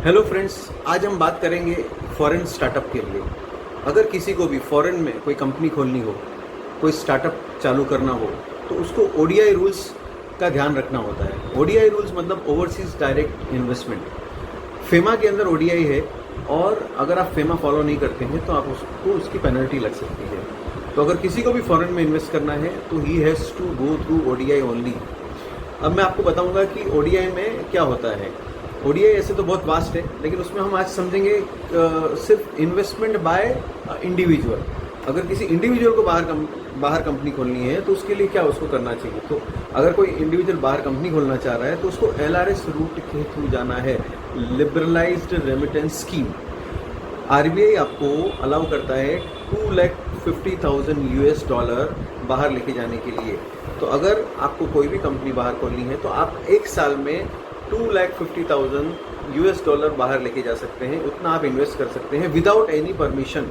Hello friends, आज हम बात करेंगे फॉरेन स्टार्टअप के लिए। अगर किसी को भी फॉरेन में कोई कंपनी खोलनी हो, कोई स्टार्टअप चालू करना हो, तो उसको ओडीआई रूल्स का ध्यान रखना होता है। ओडीआई रूल्स मतलब ओवरसीज डायरेक्ट इन्वेस्टमेंट। फेमा के अंदर ओडीआई है और अगर आप फेमा फॉलो नहीं करते हैं तो आप उसकी पेनल्टी लग सकती है। तो अगर किसी को भी फॉरेन में इन्वेस्ट करना है तो he has to go through ODI only. अब मैं आपको बताऊंगा कि ओडीआई में क्या होता है। ओडीआई ऐसे तो बहुत वास्ट है, लेकिन उसमें हम आज समझेंगे सिर्फ इन्वेस्टमेंट बाय इंडिविजुअल। अगर किसी इंडिविजुअल को बाहर कंपनी खोलनी है तो उसके लिए क्या उसको करना चाहिए। तो अगर कोई इंडिविजुअल बाहर कंपनी खोलना चाह रहा है तो उसको एलआरएस रूट के थ्रू जाना है, लिबरलाइज्ड रेमिटेंस स्कीम। आरबीआई आपको अलाउ करता है $250,000 बाहर लेके जाने के लिए। तो अगर आपको कोई भी कंपनी बाहर खोलनी है तो आप एक साल में $250,000 बाहर लेके जा सकते हैं। उतना आप इन्वेस्ट कर सकते हैं विदाउट एनी परमिशन।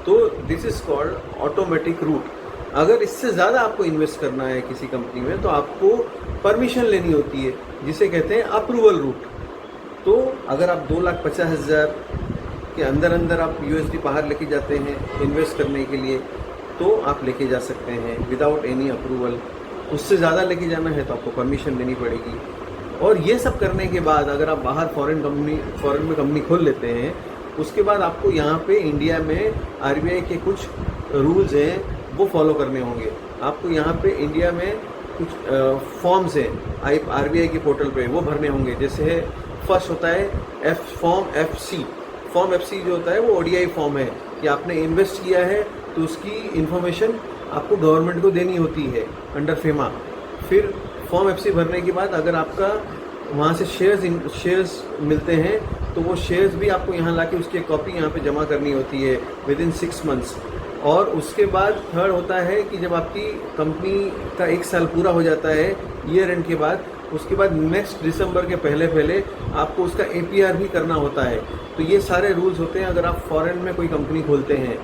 तो this is called automatic route. अगर इससे ज़्यादा आपको इन्वेस्ट करना है किसी कंपनी में तो आपको परमिशन लेनी होती है, जिसे कहते हैं अप्रूवल रूट। तो अगर आप 2,50,000 के अंदर आप यूएसडी बाहर लेके जाते हैं इन्वेस्ट करने के लिए तो आप लेके जा सकते हैं विदाउट एनी अप्रूवल। उससे ज़्यादा लेके जाना है तो आपको परमिशन लेनी पड़ेगी। और ये सब करने के बाद अगर आप बाहर फॉरेन में कंपनी खोल लेते हैं, उसके बाद आपको यहाँ पे इंडिया में आरबीआई के कुछ रूल्स हैं वो फॉलो करने होंगे। आपको यहाँ पे इंडिया में कुछ फॉर्म्स हैं आरबीआई के पोर्टल पे, वो भरने होंगे। जैसे है फर्स्ट होता है फॉर्म एफ सी जो होता है वो ओडीआई फॉर्म है कि आपने इन्वेस्ट किया है तो उसकी इन्फॉर्मेशन आपको गवर्नमेंट को देनी होती है अंडर फेमा। फिर फॉर्म एफ सी भरने के बाद अगर आपका वहाँ से शेयर्स मिलते हैं तो वो शेयर्स भी आपको यहाँ लाके उसकी कॉपी यहाँ पे जमा करनी होती है विदिन 6 मंथ्स। और उसके बाद थर्ड होता है कि जब आपकी कंपनी का 1 साल पूरा हो जाता है ईयर एंड के बाद, उसके बाद नेक्स्ट दिसंबर के पहले आपको उसका एपीआर भी करना होता है। तो ये सारे रूल्स होते हैं अगर आप फॉरेन में कोई कंपनी खोलते हैं।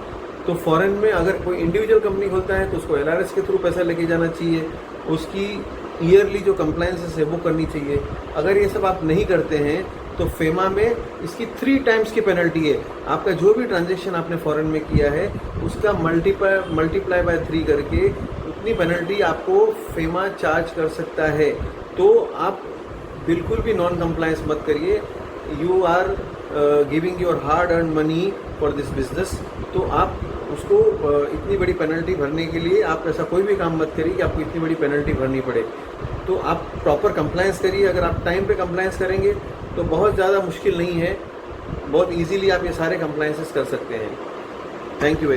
तो फॉरेन में अगर कोई इंडिविजुअल कंपनी खोलता है तो उसको एलआरएस के थ्रू पैसा लेके जाना चाहिए, उसकी ईयरली जो कंप्लायंसेस है वो करनी चाहिए। अगर ये सब आप नहीं करते हैं तो फेमा में इसकी 3 टाइम्स की पेनल्टी है। आपका जो भी ट्रांजेक्शन आपने फॉरेन में किया है उसका मल्टीप्लाई बाय 3 करके उतनी पेनल्टी आपको फेमा चार्ज कर सकता है। तो आप बिल्कुल भी नॉन कंप्लायंस मत करिए। You are giving your hard earn money for this business. तो आप उसको इतनी बड़ी पेनल्टी भरने के लिए आप ऐसा कोई भी काम मत करिए कि आपको इतनी बड़ी पेनल्टी भरनी पड़े। तो आप प्रॉपर कंप्लायंस करिए। अगर आप टाइम पे कंप्लायंस करेंगे तो बहुत ज़्यादा मुश्किल नहीं है, बहुत इजीली आप ये सारे कंप्लायंसेस कर सकते हैं। Thank you very much.